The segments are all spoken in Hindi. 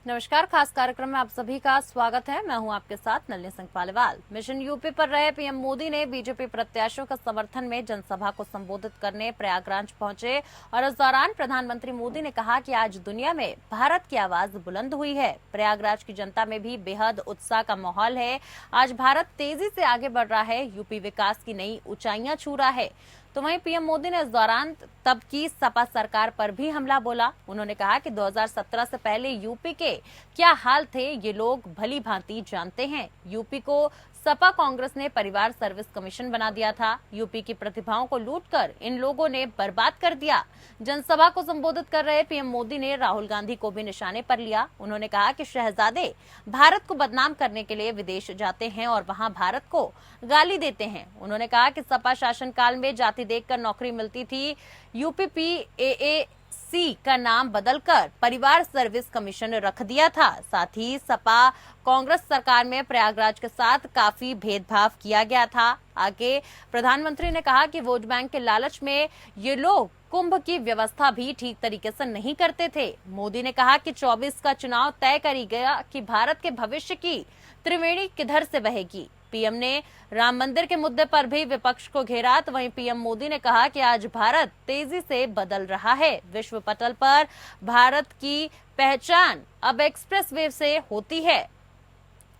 नमस्कार। खास कार्यक्रम में आप सभी का स्वागत है। मैं हूं आपके साथ नलिनी सिंह पालीवाल। मिशन यूपी पर रहे पीएम मोदी ने बीजेपी प्रत्याशियों का समर्थन में जनसभा को संबोधित करने प्रयागराज पहुंचे और इस दौरान प्रधानमंत्री मोदी ने कहा कि आज दुनिया में भारत की आवाज बुलंद हुई है। प्रयागराज की जनता में भी बेहद उत्साह का माहौल है। आज भारत तेजी से आगे बढ़ रहा है, यूपी विकास की नई ऊंचाइयां छू रहा है। तो वहीं पीएम मोदी ने इस दौरान तब की सपा सरकार पर भी हमला बोला। उन्होंने कहा कि 2017 से पहले यूपी के क्या हाल थे ये लोग भली भांति जानते हैं। यूपी को सपा कांग्रेस ने परिवार सर्विस कमीशन बना दिया था। यूपी की प्रतिभाओं को लूटकर इन लोगों ने बर्बाद कर दिया। जनसभा को संबोधित कर रहे पीएम मोदी ने राहुल गांधी को भी निशाने पर लिया। उन्होंने कहा कि शहजादे भारत को बदनाम करने के लिए विदेश जाते हैं और वहां भारत को गाली देते हैं। उन्होंने कहा कि सपा शासनकाल में जाति देखकर नौकरी मिलती थी। यूपीपीएसी का नाम बदलकर परिवार सर्विस कमीशन रख दिया था। साथ ही सपा कांग्रेस सरकार में प्रयागराज के साथ काफी भेदभाव किया गया था। आगे प्रधानमंत्री ने कहा कि वोट बैंक के लालच में ये लोग कुंभ की व्यवस्था भी ठीक तरीके से नहीं करते थे। मोदी ने कहा कि 24 का चुनाव तय करेगा कि भारत के भविष्य की त्रिवेणी किधर से बहेगी। पीएम ने राम मंदिर के मुद्दे पर भी विपक्ष को घेरा। तो वहीं पीएम मोदी ने कहा कि आज भारत तेजी से बदल रहा है। विश्व पटल पर भारत की पहचान अब एक्सप्रेस वे से होती है,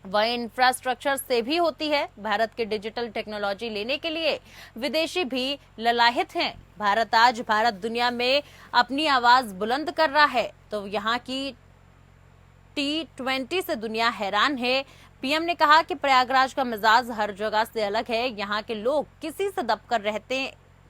वह इंफ्रास्ट्रक्चर से भी होती है। भारत के डिजिटल टेक्नोलॉजी लेने के लिए विदेशी भी ललायत हैं। भारत दुनिया में अपनी आवाज बुलंद कर रहा है। तो यहाँ की T20 से दुनिया हैरान है। पीएम ने कहा कि प्रयागराज का मिजाज हर जगह से अलग है। यहाँ के लोग किसी से दबकर रहते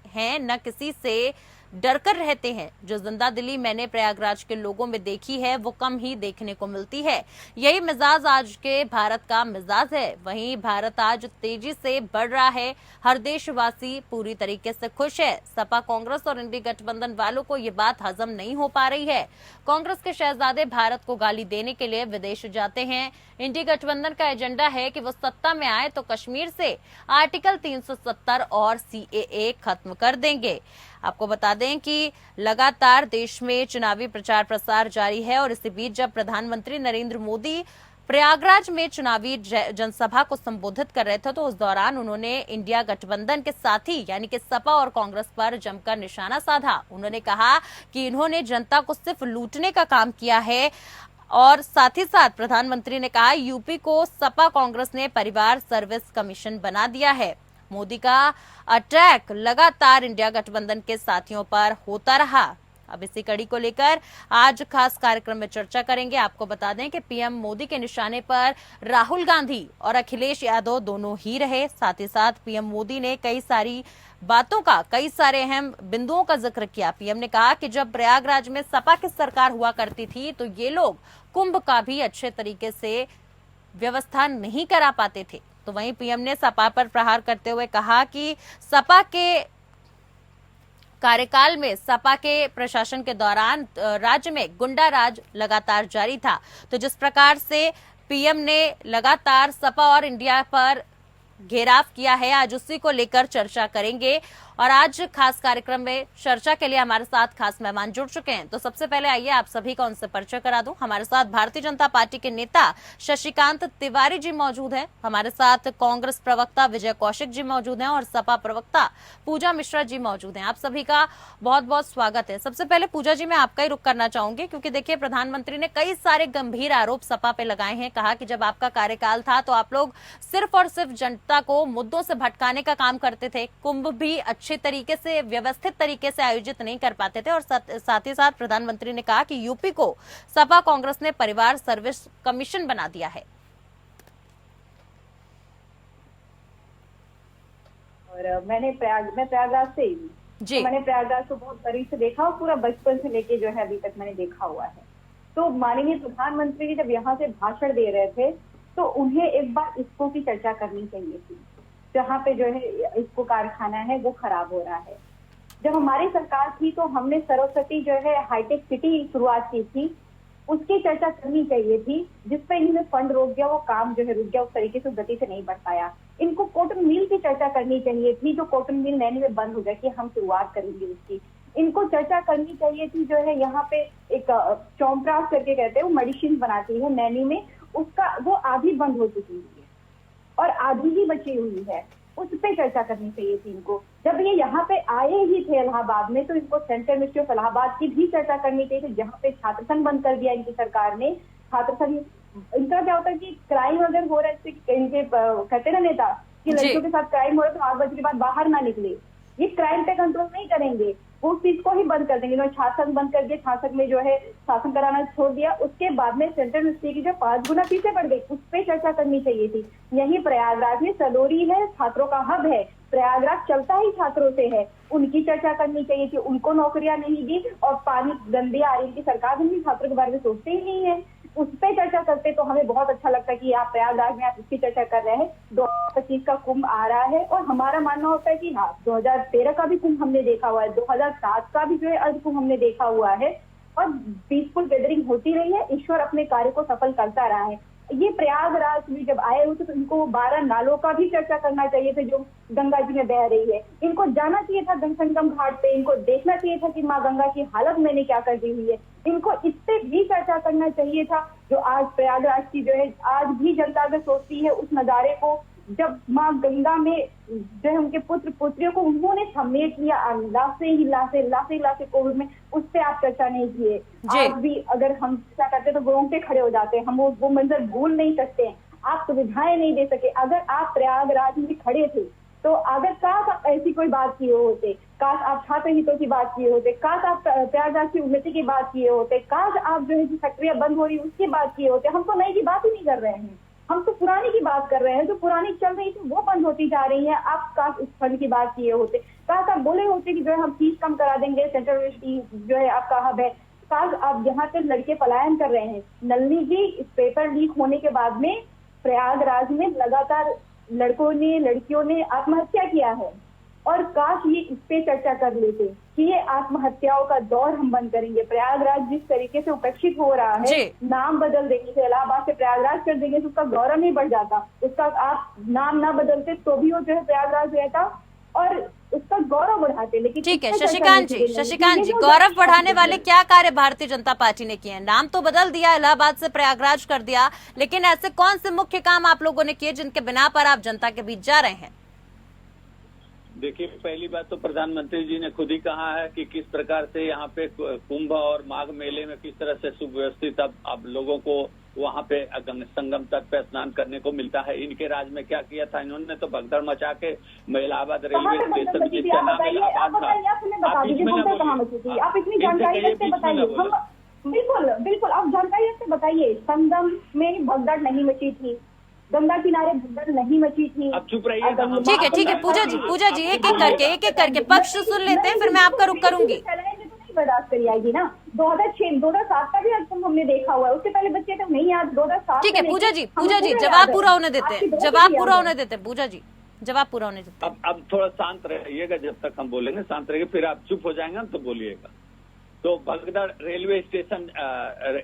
हैं, न किसी से डरकर रहते हैं। जो जिंदा दिली मैंने प्रयागराज के लोगों में देखी है वो कम ही देखने को मिलती है। यही मिजाज आज के भारत का मिजाज है। वहीं भारत आज तेजी से बढ़ रहा है। हर देशवासी पूरी तरीके से खुश है। सपा कांग्रेस और इंडी गठबंधन वालों को ये बात हजम नहीं हो पा रही है। कांग्रेस के शहजादे भारत को गाली देने के लिए विदेश जाते हैं। इंडी गठबंधन का एजेंडा है कि वो सत्ता में आए तो कश्मीर से आर्टिकल 370 और CAA खत्म कर देंगे। आपको बता दें कि लगातार देश में चुनावी प्रचार प्रसार जारी है और इसी बीच जब प्रधानमंत्री नरेंद्र मोदी प्रयागराज में चुनावी जनसभा को संबोधित कर रहे थे तो उस दौरान उन्होंने इंडिया गठबंधन के साथी यानी कि सपा और कांग्रेस पर जमकर निशाना साधा। उन्होंने कहा कि इन्होंने जनता को सिर्फ लूटने का काम किया है और साथ ही साथ प्रधानमंत्री ने कहा यूपी को सपा कांग्रेस ने परिवार सर्विस कमीशन बना दिया है। मोदी का अटैक लगातार इंडिया गठबंधन के साथियों पर होता रहा। अब इसी कड़ी को लेकर आज खास कार्यक्रम में चर्चा करेंगे। आपको बता दें कि पीएम मोदी के निशाने पर राहुल गांधी और अखिलेश यादव दोनों ही रहे। साथ ही साथ पीएम मोदी ने कई सारी बातों का, कई सारे अहम बिंदुओं का जिक्र किया। पीएम ने कहा कि जब प्रयागराज में सपा की सरकार हुआ करती थी तो ये लोग कुंभ का भी अच्छे तरीके से व्यवस्था नहीं करा पाते थे। तो वहीं पीएम ने सपा पर प्रहार करते हुए कहा कि सपा के कार्यकाल में, सपा के प्रशासन के दौरान राज्य में गुंडा राज लगातार जारी था। तो जिस प्रकार से पीएम ने लगातार सपा और इंडिया पर घेराव किया है, आज उसी को लेकर चर्चा करेंगे। और आज खास कार्यक्रम में चर्चा के लिए हमारे साथ खास मेहमान जुड़ चुके हैं। तो सबसे पहले आइए आप सभी का उनसे परिचय करा दूं। हमारे साथ भारतीय जनता पार्टी के नेता शशिकांत तिवारी जी मौजूद हैं। हमारे साथ कांग्रेस प्रवक्ता विजय कौशिक जी मौजूद हैं और सपा प्रवक्ता पूजा मिश्रा जी मौजूद हैं। आप सभी का बहुत बहुत स्वागत है। सबसे पहले पूजा जी, मैं आपका ही रुख करना चाहूंगी क्योंकि देखिए प्रधानमंत्री ने कई सारे गंभीर आरोप सपा पे लगाए हैं। कहा कि जब आपका कार्यकाल था तो आप लोग सिर्फ और सिर्फ जनता को मुद्दों से भटकाने का काम करते थे। कुंभ भी अच्छे तरीके से, व्यवस्थित तरीके से आयोजित नहीं कर पाते थे। और साथ ही साथ प्रधानमंत्री ने कहा कि यूपी को सपा कांग्रेस ने परिवार सर्विस कमीशन बना दिया है। और मैं प्रयागराज से ही जी। तो मैंने प्रयागराज को बहुत करीब से देखा और पूरा बचपन से लेके जो है अभी तक मैंने देखा हुआ है। तो माननीय प्रधानमंत्री जी जब यहाँ से भाषण दे रहे थे तो उन्हें एक बार इसको की चर्चा करनी चाहिए थी। जहाँ पे जो है इसको कारखाना है वो खराब हो रहा है। जब हमारी सरकार थी तो हमने सरस्वती जो है हाईटेक सिटी शुरुआत की थी, उसकी चर्चा करनी चाहिए थी। जिसपे इन्होंने फंड रोक दिया, वो काम जो है रुक गया, उस तरीके से गति से नहीं बढ़ पाया। इनको कॉटन मिल की चर्चा करनी चाहिए थी, जो कॉटन मिल नैनी में बंद हो गया कि हम शुरुआत करेंगे उसकी। इनको चर्चा करनी चाहिए थी। जो है यहाँ पे एक चौंपरास करके कहते हैं, वो मेडिसिन बनाती है नैनी में, उसका वो आधी बंद हो चुकी है और आधी ही बची हुई है, उस पे चर्चा करनी चाहिए थी इनको। जब ये यहाँ पे आए ही थे इलाहाबाद में, तो इनको सेंट्रल मिनिस्ट्री ऑफ इलाहाबाद की भी चर्चा करनी चाहिए थी, जहाँ पे छात्र संघ बंद कर दिया इनकी सरकार ने। छात्र संघ, इनका क्या होता है कि क्राइम अगर हो रहा है, इनके कहते ना नेता कि लड़कियों के साथ क्राइम हो रहा है तो 8 बजे के बाद बाहर ना निकले, ये क्राइम पे कंट्रोल नहीं करेंगे, वो उस चीज को ही बंद कर देंगे। इन्होंने छात्र संघ बंद कर दिया, छात्र संघ में जो है शासन कराना छोड़ दिया। उसके बाद में सेंट्रल मिनिस्ट्री की जो 5 गुना पीछे पड़ गई, उस पर चर्चा करनी चाहिए थी। यही प्रयागराज में सलोरी है, छात्रों का हब है, प्रयागराज चलता ही छात्रों से है, उनकी चर्चा करनी चाहिए थी। उनको नौकरियां नहीं दी और पानी गंदी आ रही थी, सरकार भी छात्रों के बारे में सोचते ही नहीं है। उस पर चर्चा करते तो हमें बहुत अच्छा लगता कि आप प्रयागराज में आप इसकी चर्चा कर रहे हैं। 2025 का कुंभ आ रहा है और हमारा मानना होता है कि हाँ, 2013 का भी कुंभ हमने देखा हुआ है, 2007 का भी जो है अर्ध कुंभ हमने देखा हुआ है और पीसफुल गैदरिंग होती रही है। ईश्वर अपने कार्य को सफल करता रहा है। ये प्रयागराज में जब आए हुए थे तो इनको 12 नालों का भी चर्चा करना चाहिए था जो गंगा जी में बह रही है। इनको जाना चाहिए था संगम घाट पे, इनको देखना चाहिए था कि माँ गंगा की हालत मैंने क्या कर दी हुई है। इनको इस पे भी चर्चा करना चाहिए था। जो आज प्रयागराज की जो है आज भी जनता अगर सोचती है उस नजारे को, जब माँ गंगा में जो है उनके पुत्र पुत्रियों को उन्होंने समेट लिया, लाशें कोविड में, उस पे आप चर्चा नहीं किए। आज भी अगर हम चर्चा करते तो रोंगटे खड़े हो जाते हैं, हम वो मंजर भूल नहीं सकते हैं। आप सुविधाएं नहीं दे सके। अगर आप प्रयागराज में खड़े थे तो अगर काश आप ऐसी कोई बात किए होते, काश आप छात्र हितों की बात किए होते, काश आप प्रयागराज की उन्नति की बात किए होते, काश आप जो है फैक्ट्रियां बंद हो रही उसकी बात किए होते। हम तो नई की बात ही नहीं कर रहे हैं, हम तो पुरानी की बात कर रहे हैं। जो पुरानी चल रही थी वो बंद होती जा रही है। आप काश उस फंड की बात किए होते, काश आप बोले होते कि जो है हम फीस कम करा देंगे, सेंट्रल यूनिवर्सिटी जो है आपका हब है। काश आप यहाँ पे लड़के पलायन कर रहे हैं। नलिनी जी, इस पेपर लीक होने के बाद में प्रयागराज में लगातार लड़कों ने लड़कियों ने आत्महत्या किया है और काश ये इस पे चर्चा कर लेते कि ये आत्महत्याओं का दौर हम बंद करेंगे। प्रयागराज जिस तरीके से उपेक्षित हो रहा है, नाम बदल देंगे तो इलाहाबाद से प्रयागराज कर देंगे तो उसका गौरव नहीं बढ़ जाता। उसका आप नाम ना बदलते तो भी वो जो है प्रयागराज रहता और उसका गौरव बढ़ाते। लेकिन ठीक है शशिकांत जी, गौरव बढ़ाने वाले क्या कार्य भारतीय जनता पार्टी ने किए हैं? नाम तो बदल दिया, इलाहाबाद से प्रयागराज कर दिया, लेकिन ऐसे कौन से मुख्य काम आप लोगों ने किए जिनके बिना पर आप जनता के बीच जा रहे हैं? देखिए, पहली बात तो प्रधानमंत्री जी ने खुद ही कहा है कि किस प्रकार से यहाँ पे कुंभ और माघ मेले में किस तरह से सुव्यवस्थित अब लोगों को वहाँ पे संगम तट पे स्नान करने को मिलता है। इनके राज में क्या किया था इन्होंने? तो भगदड़ मचा के इलाहाबाद रेलवे स्टेशन जिसका नाम इलाहाबाद था, आप इतनी जानकारी रखते बताइए। बिल्कुल आप जानकारी रखते बताइए। संगम में भगदड़ नहीं मची थी, गंगा किनारे भगदड़ नहीं मची थी। अब चुप रहिए। ठीक है पूजा जी एक एक करके पक्ष सुन लेते हैं, फिर मैं आपका रुख करूंगी। बर्दाश्त करी आएगी ना। 2006-2007 का भी अर्थ हमने देखा हुआ है, उससे पहले बच्चे तो नहीं याद। 2007 ठीक है पूजा जी जवाब पूरा होने देते हैं, पूजा जी जवाब पूरा होने देते हैं। अब थोड़ा शांत रहिएगा, जब तक हम बोलेंगे शांत रहिएगा, फिर आप चुप हो जाएंगे तो बोलिएगा। तो भगदड़ रेलवे स्टेशन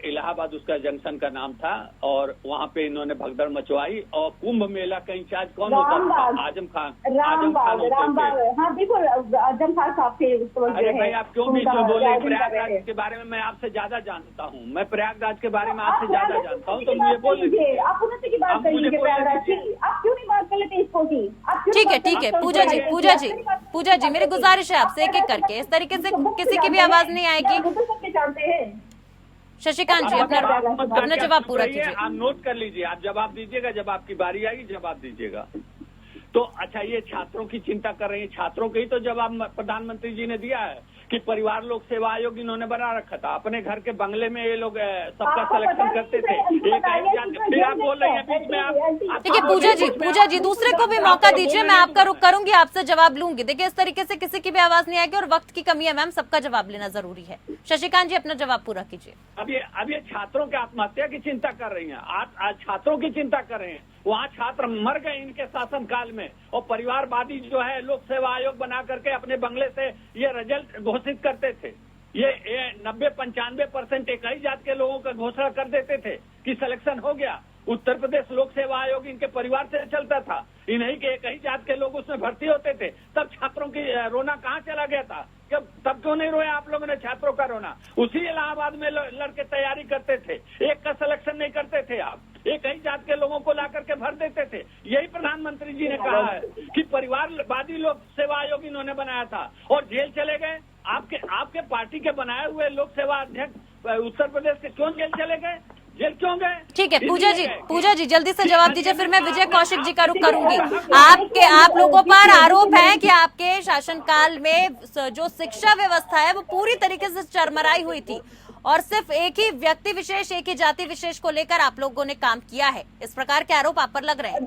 इलाहाबाद उसका जंक्शन का नाम था और वहाँ पे इन्होंने भगदड़ मचवाई। और कुंभ मेला का इंचार्ज कौन होता था? आजम खान हाँ बिल्कुल, आजम खान साहब थे। अरे भाई, आप क्यों बीच में बोले? प्रयागराज के बारे में मैं आपसे ज्यादा जानता हूँ, मैं प्रयागराज के बारे में आपसे ज्यादा जानता हूँ, तो मुझे बोल लीजिए। आप उन्नति की बात करिए प्रयागराज की, आप क्यों नहीं बात कर लेते इसको की? ठीक है पूजा जी मेरी गुजारिश है आपसे एक एक करके, इस तरीके से किसी की भी आवाज नहीं आएगी। शशिकांत जी अपना जवाब पूरा कीजिए। आप नोट कर लीजिए, आप जवाब दीजिएगा, जब आपकी बारी आएगी जवाब दीजिएगा। तो अच्छा, ये छात्रों की चिंता कर रही है, छात्रों के ही तो जवाब प्रधानमंत्री जी ने दिया है कि परिवार लोक सेवा आयोग इन्होंने बना रखा था। अपने घर के बंगले में ये लोग सबका सिलेक्शन करते थे। फिर आप बोल रहे हैं बीच में आप। देखिए पूजा जी दूसरे को भी मौका दीजिए, मैं आपका रुख करूंगी, आपसे जवाब लूंगी। देखिए इस तरीके से किसी की भी आवाज नहीं आएगी और वक्त की कमी है मैम, सबका जवाब लेना जरूरी है। शशिकांत जी अपना जवाब पूरा कीजिए। अब ये छात्रों के आत्महत्या की चिंता कर रही हैं, आज छात्रों की चिंता कर रहे हैं। वहाँ छात्र मर गए इनके शासनकाल में और परिवारवादी जो है लोक सेवा आयोग बना करके अपने बंगले से ये रिजल्ट घोषित करते थे। ये 90-95% एक ही जात के लोगों का घोषणा कर देते थे कि सिलेक्शन हो गया। उत्तर प्रदेश लोक सेवा आयोग इनके परिवार से चलता था, इन्हीं के एक ही जात के लोग उसमें भर्ती होते थे। तब छात्रों की रोना कहाँ चला गया था? तब क्यों क्यों नहीं रोया आप लोगों ने छात्रों का रोना? उसी इलाहाबाद में लड़के तैयारी करते थे, एक का सिलेक्शन नहीं करते थे आप, एक ही जात के लोगों को ला करके भर देते थे। यही प्रधानमंत्री जी ने कहा है कि परिवारवादी लोक सेवा आयोग इन्होंने बनाया था और जेल चले गए। आपके पार्टी के बनाए हुए लोक सेवा अध्यक्ष उत्तर प्रदेश के क्यों जेल चले गए? जेल क्यों गए? ठीक है पूजा जी जल्दी से जवाब दीजिए, फिर मैं विजय कौशिक जी का रुख करूंगी। आप लोगों पर आरोप है कि आपके शासनकाल में जो शिक्षा व्यवस्था है वो पूरी तरीके से चरमराई हुई थी और सिर्फ एक ही व्यक्ति विशेष, एक ही जाति विशेष को लेकर आप लोगों ने काम किया है, इस प्रकार के आरोप आप पर लग रहे हैं।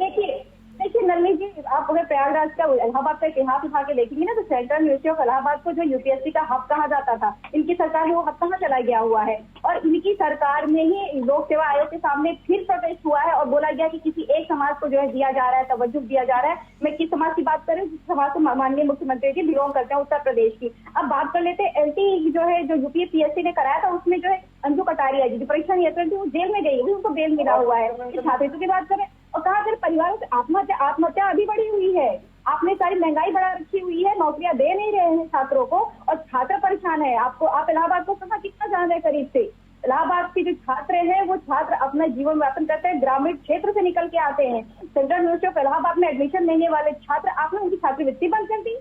देखिए नलिनी जी, आप अगर प्रयागराज का इलाहाबाद का इतिहास उठा के देखेंगे ना, तो सेंट्रल यूनिवर्सिटी ऑफ इलाहाबाद को जो यूपीएससी का हब कहा जाता था, इनकी सरकार में वो हब कहाँ चला गया हुआ है। और इनकी सरकार में ही लोक सेवा आयोग के सामने फिर प्रोटेस्ट हुआ है और बोला गया कि किसी एक समाज को जो है दिया जा रहा है, तवज्जो दिया जा रहा है। मैं किस समाज की बात करूँ? जिस समाज को माननीय मुख्यमंत्री जी बिलोंग करते हैं, उत्तर प्रदेश की। अब बात कर लेते हैं एलटी जो है, जो यूपीएससी ने कराया था, उसमें जो है अंजू कटारिया जी जो परीक्षा नियंत्रण थी वो जेल में गई, उनको बेल मिला हुआ है। छात्रों की बात करें और कहा फिर परिवारों से आत्महत्या अभी बढ़ी हुई है। आपने सारी महंगाई बढ़ा रखी हुई है, नौकरियां दे नहीं रहे हैं छात्रों को और छात्र परेशान है। आप इलाहाबाद को कहाँ कितना जान रहे करीब से? इलाहाबाद के जो छात्र हैं वो छात्र अपना जीवन यापन करते हैं, ग्रामीण क्षेत्र से निकल के आते हैं। सेंट्रल यूनिवर्सिटी ऑफ इलाहाबाद में एडमिशन लेने वाले छात्र, आपने उनकी छात्रवृत्ति बंद कर दी।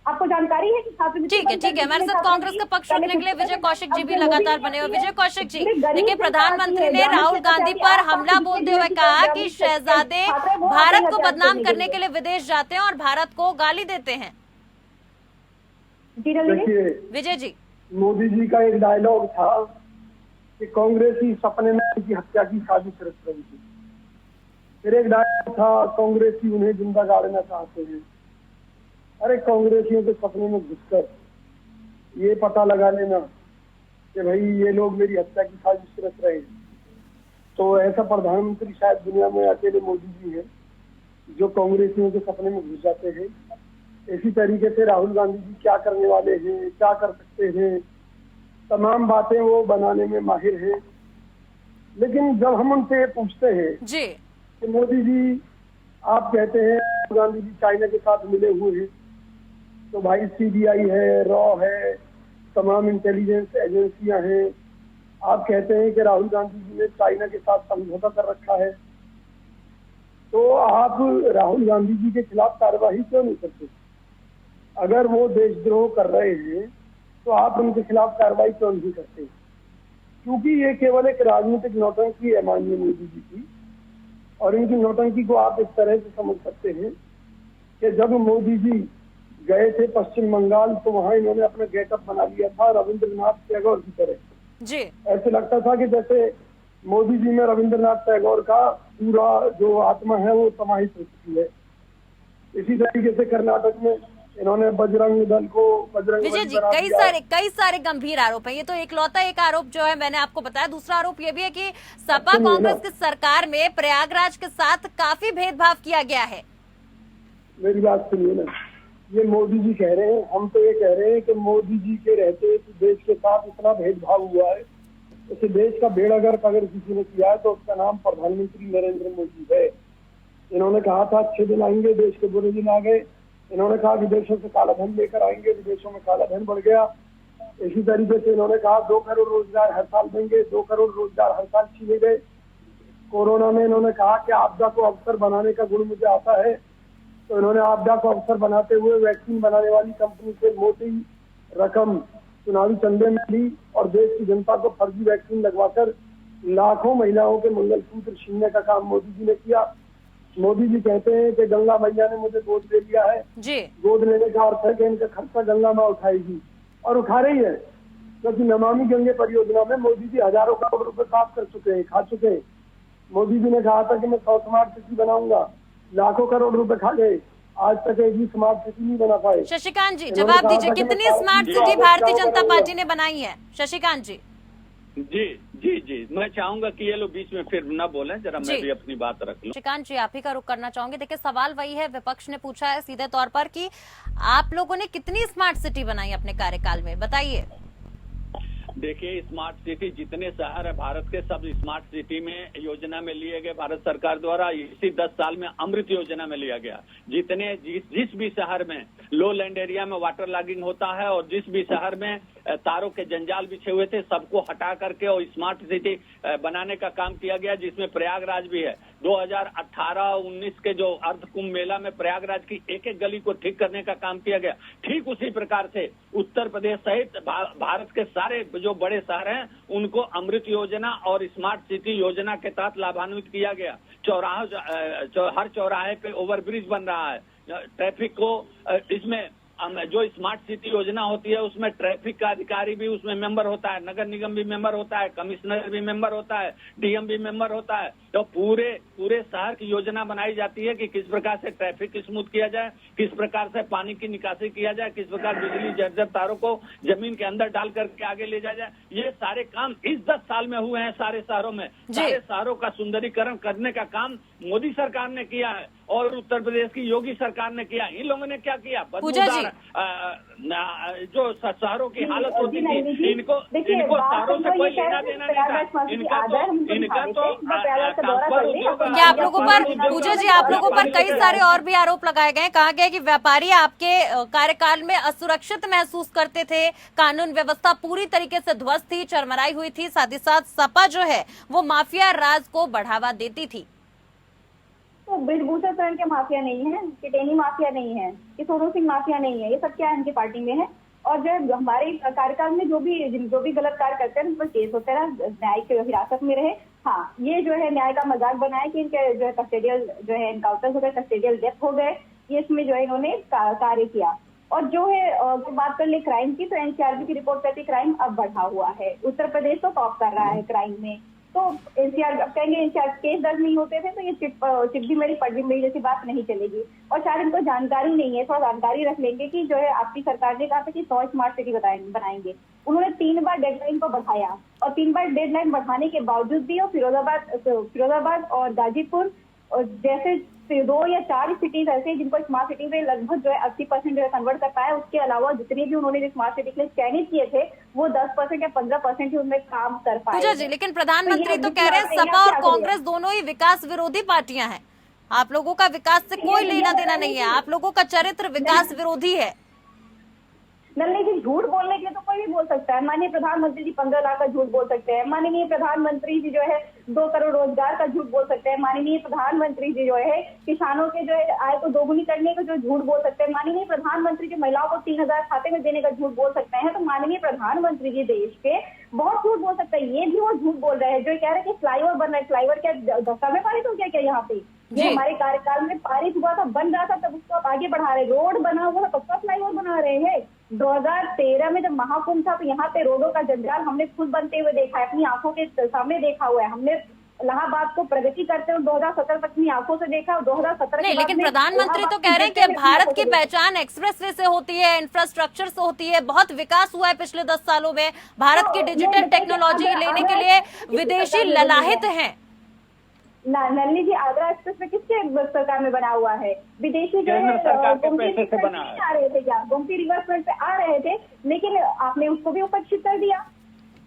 आपको जानकारी है कि छात्रवृत्ति? ठीक है हमारे साथ कांग्रेस का पक्ष रखने के लिए विजय कौशिक जी भी लगातार बने हुए। विजय कौशिक जी, देखिए प्रधानमंत्री ने राहुल गांधी पर हमला बोलते हुए कहा कि शहजादे भारत को बदनाम करने के लिए विदेश जाते हैं और भारत को गाली देते हैं। देखिए विजय जी, मोदी जी का एक डायलॉग था कि कांग्रेसी सपने में उनकी हत्या की साजिश रच रही थी। फिर एक डायलॉग था, कांग्रेसी उन्हें जिंदा गाड़ना चाहते हैं। अरे कांग्रेसियों के सपने में घुसकर ये पता लगा लेना कि भाई ये लोग मेरी हत्या की साजिश रच रहे हैं, तो ऐसा प्रधानमंत्री शायद दुनिया में अकेले मोदी जी हैं जो कांग्रेसियों के सपने में घुस जाते हैं। इसी तरीके से राहुल गांधी जी क्या करने वाले हैं, क्या कर सकते हैं, तमाम बातें वो बनाने में माहिर हैं। लेकिन जब हम उनसे ये पूछते हैं जी कि मोदी जी आप कहते हैं राहुल गांधी जी चाइना के साथ मिले हुए हैं, तो भाई सीबीआई है, रॉ है, तमाम इंटेलिजेंस एजेंसियां हैं। आप कहते हैं कि राहुल गांधी जी ने चाइना के साथ समझौता कर रखा है, तो आप राहुल गांधी जी के खिलाफ कार्रवाई क्यों नहीं करते? अगर वो देशद्रोह कर रहे हैं तो आप उनके खिलाफ कार्रवाई क्यों नहीं करते? क्योंकि ये केवल एक राजनीतिक नौटंकी है माननीय मोदी जी की, और इनकी नौटंकी को आप इस तरह से समझ सकते हैं कि जब मोदी जी गए थे पश्चिम बंगाल तो वहां इन्होंने अपना गेटअप बना लिया था रविंद्रनाथ टैगोर की तरह जी। ऐसे लगता था कि जैसे मोदी जी में रविंद्रनाथ टैगोर का पूरा जो आत्मा है वो समाहित हो चुकी है। इसी तरीके से कर्नाटक में इन्होंने बजरंग दल को विजय जी कई सारे गंभीर आरोप हैं। ये तो एकलौता एक आरोप जो है मैंने आपको बताया। दूसरा आरोप ये भी है कि सपा कांग्रेस की सरकार में प्रयागराज के साथ काफी भेदभाव किया गया है। मेरी बात सुनिए ना, ये मोदी जी कह रहे हैं, हम तो ये कह रहे हैं कि मोदी जी के रहते इस देश के साथ इतना भेदभाव हुआ है, इस देश का बेड़ागर्क अगर किसी ने किया है तो उसका नाम प्रधानमंत्री नरेंद्र मोदी है। इन्होंने कहा था अच्छे दिन आएंगे, देश के बुरे दिन आ गए। इन्होंने कहा विदेशों से काला धन लेकर आएंगे, विदेशों में काला धन बढ़ गया। इसी तरीके से इन्होंने कहा 2 करोड़ रोजगार हर साल देंगे, 2 करोड़ रोजगार हर साल छीने गए। कोरोना में इन्होंने कहा कि आपदा को अवसर बनाने का गुण मुझे आता है, तो इन्होंने आपदा को अवसर बनाते हुए वैक्सीन बनाने वाली कंपनी से मोटी रकम चुनावी चंदे में ली और देश की जनता को फर्जी वैक्सीन लगवाकर लाखों महिलाओं के मंगलसूत्र छीनने का काम मोदी जी ने किया। मोदी जी कहते हैं कि गंगा मैया ने मुझे गोद ले लिया है जी। गोद लेने का अर्थ है कि इनका खर्चा गंगा माँ उठाएगी, और उठा रही है, क्योंकि नमामि गंगे परियोजना में मोदी जी हजारों करोड़ रुपए साफ कर चुके हैं, खा चुके हैं। मोदी जी ने कहा था कि मैं 100 स्मार्ट सिटी बनाऊंगा, लाखों करोड़ रुपए खा गए, आज तक एक भी स्मार्ट सिटी नहीं बना पाए। शशिकांत जी जवाब दीजिए, कितनी smart city Bharatiya Janata party ने बनाई है? शशिकांत जी। जी मैं चाहूंगा कि ये लोग बीच में फिर न बोलें, जरा मैं भी अपनी बात रख लूं। शशिकांत जी आप ही का रुख करना चाहूंगे। देखिए सवाल वही है, विपक्ष ने पूछा है सीधे तौर पर कि आप लोगों ने कितनी स्मार्ट सिटी बनाई अपने कार्यकाल में, बताइए। देखिए, स्मार्ट सिटी जितने शहर है भारत के, सब स्मार्ट सिटी में योजना में लिए गए भारत सरकार द्वारा। इसी 10 साल में अमृत योजना में लिया गया। जिस भी शहर में लो लैंड एरिया में वाटर लॉगिंग होता है और जिस भी शहर में तारों के जंजाल बिछे हुए थे, सबको हटा करके और स्मार्ट सिटी बनाने का काम किया गया, जिसमें प्रयागराज भी है। 2018-19 के जो अर्ध कुंभ मेला में प्रयागराज की एक एक गली को ठीक करने का काम किया गया। ठीक उसी प्रकार से उत्तर प्रदेश सहित भारत के सारे जो बड़े शहर हैं उनको अमृत योजना और स्मार्ट सिटी योजना के तहत लाभान्वित किया गया। हर चौराहे पे ओवरब्रिज बन रहा है। ट्रैफिक को इसमें जो स्मार्ट सिटी योजना होती है उसमें ट्रैफिक का अधिकारी भी उसमें मेंबर होता है, नगर निगम भी मेंबर होता है, कमिश्नर भी मेंबर होता है, डीएम भी मेंबर होता है। तो पूरे शहर की योजना बनाई जाती है कि किस प्रकार से ट्रैफिक स्मूथ किया जाए, किस प्रकार से पानी की निकासी किया जाए, किस प्रकार बिजली जर्जर तारों को जमीन के अंदर डाल करके आगे ले जाया जाए। ये सारे काम इस 10 साल में हुए हैं सारे शहरों में। सारे शहरों का सुंदरीकरण करने का काम मोदी सरकार ने किया है और उत्तर प्रदेश की योगी सरकार ने किया। इन लोगों ने क्या किया? बदबूदार जो शहरों की हालत होती थी, इनको शहरों से कोई लेना देना नहीं था। इनका तो क्या आप लोगों पर, पूजा जी, आप लोगों पर कई सारे और भी आरोप लगाए गए। कहा गया कि व्यापारी आपके कार्यकाल में असुरक्षित महसूस करते थे, कानून व्यवस्था पूरी तरीके से ध्वस्त थी, चरमराई हुई थी, साथ ही साथ सपा जो है वो माफिया राज को बढ़ावा देती थी। तो ब्रजभूषण शरण के माफिया नहीं है, टिटेनी माफिया नहीं है, कि सोनू सिंह माफिया नहीं है, ये सब क्या इनकी पार्टी में है। और जो हमारे कार्यकाल में जो भी गलत कार्य करते हैं उन पर केस होते रहा, न्यायिक हिरासत में रहे। हाँ, ये जो है न्याय का मजाक बनाया कि इनके जो है कस्टोडियल जो है एनकाउंटर हो गए, कस्टोडियल डेथ हो गए, ये इसमें जो है इन्होंने कार्य किया। और जो है बात कर ले क्राइम की, तो एनसीआरबी की रिपोर्ट कहती है क्राइम अब बढ़ा हुआ है। उत्तर प्रदेश तो टॉप कर रहा है क्राइम में। तो एनसीआर कहेंगे एनसीआर केस दर्ज नहीं होते थे तो ये चिप भी मेरी पट भी मेरी जैसी बात नहीं चलेगी। और शायद इनको जानकारी नहीं है, थोड़ा जानकारी रख लेंगे कि जो है आपकी सरकार ने कहा था कि 100 स्मार्ट सिटी बनाएंगे। उन्होंने 3 बार डेडलाइन को बढ़ाया और 3 बार डेडलाइन बढ़ाने के बावजूद भी फिरोजाबाद और गाजीपुर और जैसे 2 या 4 सिटीज ऐसे जिनको स्मार्ट सिटी में लगभग जो है 80% जो है कन्वर्ट कर पाया। उसके अलावा जितने भी उन्होंने स्मार्ट सिटी के लिए चयनित किए थे वो 10% या 15% ही उनमें काम कर पाए। पूजा जी, लेकिन प्रधानमंत्री तो कह रहे हैं सपा और कांग्रेस दोनों ही विकास विरोधी पार्टियां हैं। आप लोगों का विकास से कोई लेना देना नहीं है, आप लोगों का चरित्र विकास विरोधी है। नल्ले जी, झूठ बोलने के लिए तो कोई भी बोल सकता है। माननीय प्रधानमंत्री जी 15 लाख का झूठ बोल सकते हैं। माननीय प्रधानमंत्री जी जो है 2 करोड़ रोजगार का झूठ बोल सकते हैं। माननीय प्रधानमंत्री जी जो है किसानों के जो है आय को दोगुनी करने का जो झूठ बोल सकते हैं। माननीय प्रधानमंत्री जी महिलाओं को 3,000 खाते में देने का झूठ बोल सकते हैं। तो माननीय प्रधानमंत्री जी देश के बहुत झूठ बोल सकते हैं। ये भी वो झूठ बोल रहे हैं जो कह रहे हैं कि फ्लाईओवर बन रहा है। फ्लाईओवर क्या 10 साल में पारित हो गया क्या? यहाँ पे ये हमारे कार्यकाल में पारित हुआ था, बन रहा था, तब उसको आप आगे बढ़ा रहे। रोड बना हुआ था तब का फ्लाईओवर बना रहे हैं। 2013 में जब महाकुंभ था तो यहाँ पे रोडों का जंजाल हमने खुद बनते हुए देखा है, अपनी आंखों के सामने देखा हुआ है। हमने इलाहाबाद को प्रगति करते हुए 2017 तक अपनी आंखों से देखा और 2017 नहीं, लेकिन प्रधानमंत्री तो कह रहे हैं कि भारत की पहचान एक्सप्रेसवे से होती है, इंफ्रास्ट्रक्चर से होती है। बहुत विकास हुआ है पिछले 10 सालों में। भारत की डिजिटल टेक्नोलॉजी लेने के लिए विदेशी ललाहित हैं। नलिनी जी, आगरा एक्सप्रेस में किसके सरकार में बना हुआ है? विदेशी जो है आ रहे थे क्या? गोमती रिवर्समेंट पे आ रहे थे, लेकिन आपने उसको भी उपेक्षित कर दिया।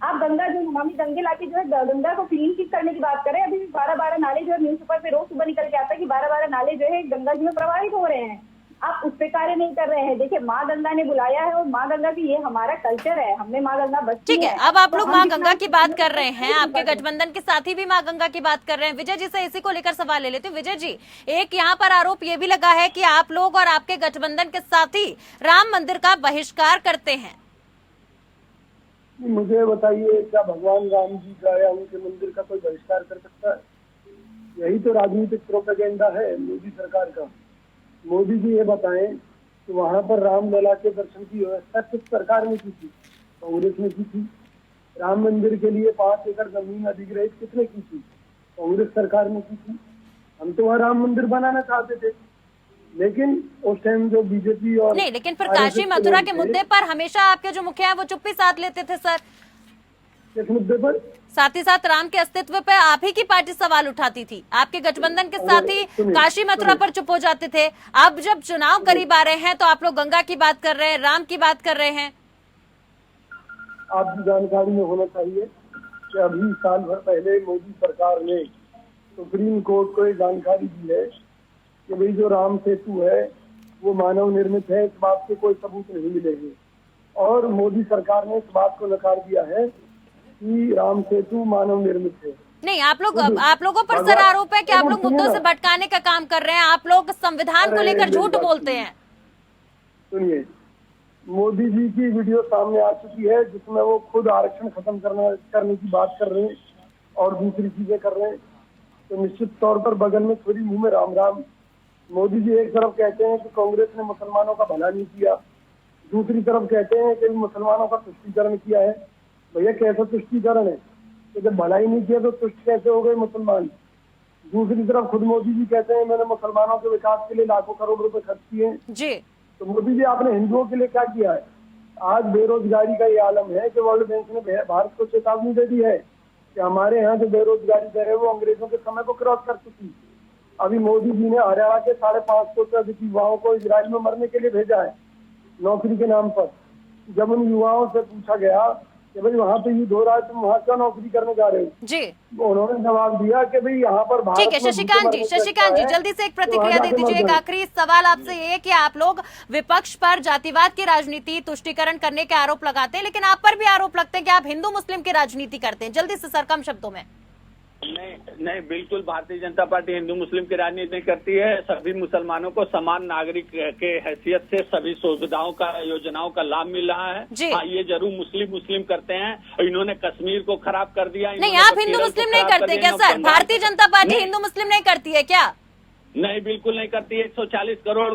आप गंगा जो नमामि गंगे लाके जो है गंगा को क्लीन चीज करने की बात करें। अभी भी 12 नाले जो है न्यूज़पेपर पे रोज सुबह निकल के आता है कि 12 नाले जो है गंगा जी में प्रवाहित हो रहे हैं। आप उस पे कार्य नहीं कर रहे हैं। देखिए, माँ गंगा ने बुलाया है और माँ गंगा की ये हमारा कल्चर है, हमने माँ गंगा बस्ती है। ठीक है, अब आप लोग माँ गंगा की बात कर रहे हैं, आपके गठबंधन के साथी भी माँ गंगा की बात कर रहे हैं। विजय जी से इसी को लेकर सवाल ले लेते हैं। विजय जी, एक यहाँ पर आरोप ये भी लगा है कि आप लोग और आपके गठबंधन के साथी राम मंदिर का बहिष्कार करते हैं। मुझे बताइए, क्या भगवान राम जी का या उनके मंदिर का कोई बहिष्कार कर सकता है? यही तो राजनीतिक प्रोपेगेंडा है मोदी सरकार का। मोदी जी ये बताएं कि वहां पर रामलला के दर्शन की व्यवस्था किस सरकार ने की थी? कांग्रेस ने की थी। राम मंदिर के लिए 5 एकड़ जमीन अधिग्रहित किसने की थी? कांग्रेस सरकार ने की थी। हम तो वहाँ राम मंदिर बनाना चाहते थे, लेकिन उस टाइम जो बीजेपी और नहीं, लेकिन फिर काशी मथुरा के मुद्दे पर हमेशा आपके जो मुखिया है वो चुप्पी साध लेते थे सर। किस मुद्दे पर? साथ ही साथ राम के अस्तित्व पर आप ही की पार्टी सवाल उठाती थी। आपके गठबंधन के साथी काशी मथुरा पर चुप हो जाते थे। अब जब चुनाव करीब आ रहे हैं तो आप लोग गंगा की बात कर रहे हैं, राम की बात कर रहे हैं। आपकी जानकारी में होना चाहिए कि अभी साल भर पहले मोदी सरकार ने सुप्रीम कोर्ट को ये जानकारी दी है कि भाई जो राम सेतु है वो मानव निर्मित है, इस बात के कोई सबूत नहीं मिलेंगे। और मोदी सरकार ने इस बात को नकार दिया है कि राम सेतु मानव निर्मित है। नहीं, आप लोगों पर सर आरोप है कि आप लोग मुद्दों से भटकाने का काम कर रहे हैं, आप लोग संविधान को लेकर झूठ बोलते हैं। सुनिए, मोदी जी की वीडियो सामने आ चुकी है जिसमें वो खुद आरक्षण खत्म करने की बात कर रहे हैं और दूसरी चीजें कर रहे हैं। तो निश्चित तौर पर बगल में थोड़ी मुंह में राम राम। मोदी जी एक तरफ कहते हैं कि कांग्रेस ने मुसलमानों का भला नहीं किया, दूसरी तरफ कहते हैं कि मुसलमानों का तुष्टीकरण किया है। भैया कैसा तुष्टीकरण है? तो जब भला ही नहीं किया तो तुष्ट कैसे हो गए मुसलमान? दूसरी तरफ खुद मोदी जी कहते हैं मैंने मुसलमानों के विकास के लिए लाखों करोड़ रुपए खर्च किए जी। तो मोदी जी आपने हिंदुओं के लिए क्या किया है? आज बेरोजगारी का ये आलम है कि वर्ल्ड बैंक ने भारत को चेतावनी दे दी है कि हमारे यहाँ जो बेरोजगारी दर है वो अंग्रेजों के समय को क्रॉस कर चुकी। अभी मोदी जी ने हरियाणा के 550 से अधिक युवाओं को इजराइल में मरने के लिए भेजा है नौकरी के नाम पर। जब उन युवाओं से पूछा गया कि भाई वहाँ पे युद्ध हो रहा है, तुम वहाँ क्या नौकरी करने जा रहे हो जी, उन्होंने जवाब दिया कि भाई यहाँ पर भारत ठीक है। शशिकांत जी जल्दी से एक प्रतिक्रिया दे दीजिए। एक आखिरी सवाल आपसे ये है कि आप लोग विपक्ष पर जातिवाद की राजनीति, तुष्टीकरण करने के आरोप लगाते हैं, लेकिन आप पर भी आरोप लगते हैं कि आप हिंदू मुस्लिम की राजनीति करते हैं। जल्दी से सर, कम शब्दों में। नहीं, बिल्कुल भारतीय जनता पार्टी हिंदू मुस्लिम की राजनीति नहीं करती है। सभी मुसलमानों को समान नागरिक के हैसियत से सभी सुविधाओं का, योजनाओं का लाभ मिल रहा है। हाँ, ये जरूर मुस्लिम करते हैं। इन्होंने कश्मीर को खराब कर दिया। नहीं, आप हिंदू मुस्लिम नहीं करते क्या सर? भारतीय जनता पार्टी हिंदू मुस्लिम नहीं करती है क्या? नहीं, बिल्कुल नहीं करती। 140 करोड़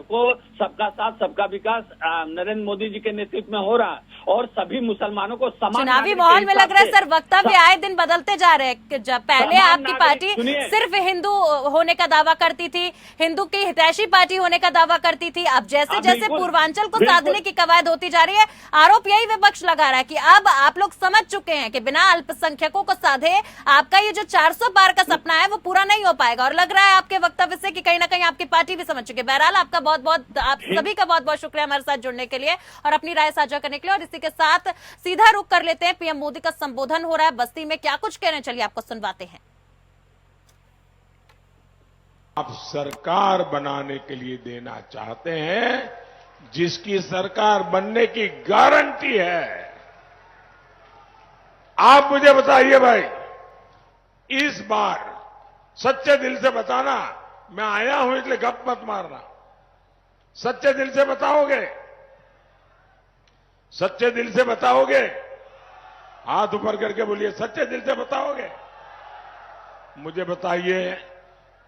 को सबका साथ सबका विकास नरेंद्र मोदी जी के नेतृत्व में हो रहा है और सभी मुसलमानों को समान। चुनावी माहौल में लग रहा है सर, वक्तव्य आए दिन बदलते जा रहे हैं। जब पहले आपकी पार्टी सिर्फ हिंदू होने का दावा करती थी, हिंदू की हितैषी पार्टी होने का दावा करती थी, अब जैसे जैसे पूर्वांचल को साधने की कवायद होती जा रही है, आरोप यही विपक्ष लगा रहा है कि अब आप लोग समझ चुके हैं कि बिना अल्पसंख्यकों को साधे आपका ये जो 400 पार का सपना है वो पूरा नहीं हो पाएगा। और लग रहा है आपके वक्तव्य से कि कहीं ना कहीं आपकी पार्टी भी समझ चुकी है। बहरहाल आप सभी का बहुत बहुत शुक्रिया हमारे साथ जुड़ने के लिए और अपनी राय साझा करने के लिए। और इसी के साथ सीधा रुख कर लेते हैं, पीएम मोदी का संबोधन हो रहा है बस्ती में, क्या कुछ कहने, चलिए आपको सुनवाते हैं। आप सरकार बनाने के लिए देना चाहते हैं जिसकी सरकार बनने की गारंटी है। आप मुझे बताइए भाई, इस बार सच्चे दिल से बताना, मैं आया हूं इसलिए गप मत मारना। सच्चे दिल से बताओगे? सच्चे दिल से बताओगे? हाथ ऊपर करके बोलिए, सच्चे दिल से बताओगे? मुझे बताइए,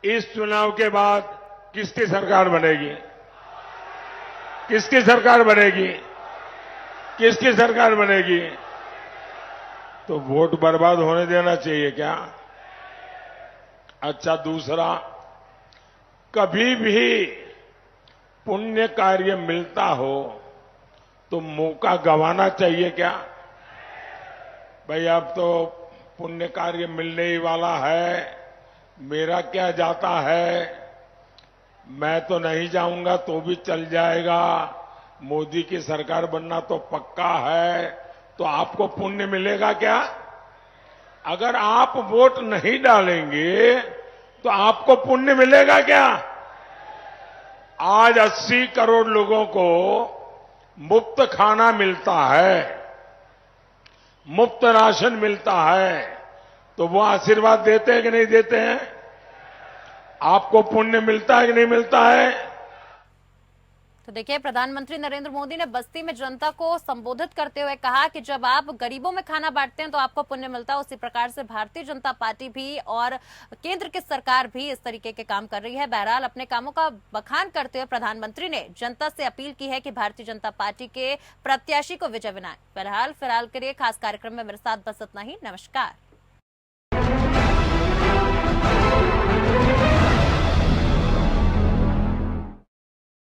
इस चुनाव के बाद किसकी सरकार बनेगी? किसकी सरकार बनेगी? किसकी सरकार बनेगी? तो वोट बर्बाद होने देना चाहिए क्या? अच्छा, दूसरा, कभी भी पुण्य कार्य मिलता हो तो मौका गंवाना चाहिए क्या? भाई अब तो पुण्य कार्य मिलने ही वाला है, मेरा क्या जाता है, मैं तो नहीं जाऊंगा तो भी चल जाएगा, मोदी की सरकार बनना तो पक्का है, तो आपको पुण्य मिलेगा क्या? अगर आप वोट नहीं डालेंगे तो आपको पुण्य मिलेगा क्या? आज 80 करोड़ लोगों को मुफ्त खाना मिलता है, मुफ्त राशन मिलता है, तो वो आशीर्वाद देते हैं कि नहीं देते हैं? आपको पुण्य मिलता है कि नहीं मिलता है? तो देखिए, प्रधानमंत्री नरेंद्र मोदी ने बस्ती में जनता को संबोधित करते हुए कहा कि जब आप गरीबों में खाना बांटते हैं तो आपको पुण्य मिलता है। उसी प्रकार से भारतीय जनता पार्टी भी और केंद्र की सरकार भी इस तरीके के काम कर रही है। बहरहाल अपने कामों का बखान करते हुए प्रधानमंत्री ने जनता से अपील की है कि भारतीय जनता पार्टी के प्रत्याशी को विजय बनाएं। बहरहाल फिलहाल के लिए खास कार्यक्रम में मेरे साथ बस इतना ही। नमस्कार।